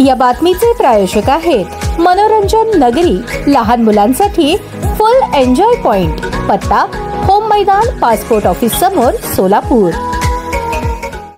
या बातमीचे प्रायोजक आहेत मनोरंजन नगरी, लहान मुलांसाठी फुल एन्जॉय पॉइंट, पत्ता होम मैदान, पासपोर्ट ऑफिस समोर, सोलापूर।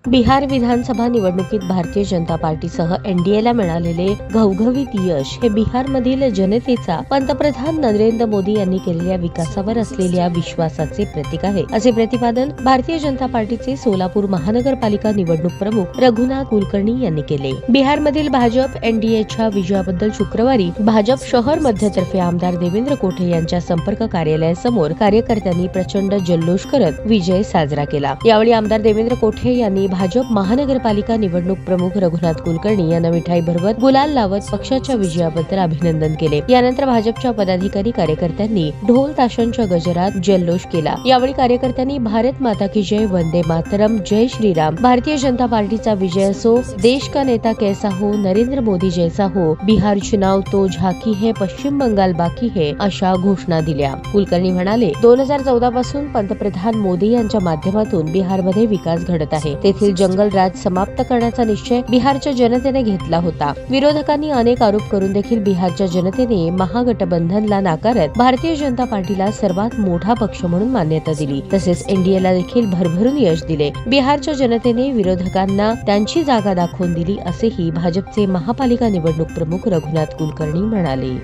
बिहार विधानसभा निवडणुकीत भारतीय जनता पार्टीसह एनडीएला मिळालेले घवघवीत यश हे बिहारमधील जनतेचा पंतप्रधान नरेंद्र मोदी यांनी केलेल्या विकासावर असलेल्या विश्वासाचे प्रतीक आहे, असे प्रतिपादन भारतीय जनता पार्टीचे सोलापूर महानगरपालिका निवडणूक प्रमुख रघुनाथ कुलकर्णी यांनी केले। बिहारमधील भाजप एनडीएच्या विजयाबद्दल शुक्रवारी भाजप शहर मध्यतर्फे आमदार देवेंद्र कोठे यांच्या संपर्क कार्यालयासमोर कार्यकर्त्यांनी प्रचंड जल्लोष करत विजय साजरा केला। यावेळी आमदार देवेंद्र कोठे यांनी भाजप महानगरपालिका निवडणूक प्रमुख रघुनाथ कुलकर्णी यांना मिठाई भरवत गुलाल लावत पक्षाच्या विजयाबद्दल अभिनंदन केले। यानंतर भाजपच्या पदाधिकारी कार्यकर्त्यांनी ढोल ताशांच्या गजरात जल्लोष केला। यावेळी कार्यकर्त्यांनी भारत माता की जय, वंदे मातरम, जय श्रीराम, भारतीय जनता पार्टीचा विजय असो, देश का नेता कैसा हो, नरेंद्र मोदी जैसा हो, बिहार चुनाव तो झाकी है, पश्चिम बंगाल बाकी है, अशा घोषणा दिल्या। कुलकर्णी म्हणाले, 2014 पासून पंतप्रधान मोदी यांच्या माध्यमातून बिहारमध्ये विकास घडत आहे। तेथील जंगल राज समाप्त करण्याचा निश्चय बिहारच्या जनतेने घेतला होता। विरोधकांनी अनेक आरोप करून देखील बिहारच्या जनतेने महागठबंधनला नाकारत भारतीय जनता पार्टीला सर्वात मोठा पक्ष म्हणून मान्यता दिली। तसेच एनडीएला देखील भरभरून यश दिले। बिहारच्या जनतेने विरोधकांना त्यांची जागा दाखवून दिली, असेही भाजपचे महापालिका निवडणूक प्रमुख रघुनाथ कुलकर्णी म्हणाले।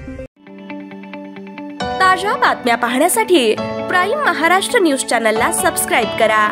ताज्या बातम्या पाहण्यासाठी प्राईम महाराष्ट्र न्यूज चॅनलला सबस्क्राईब करा।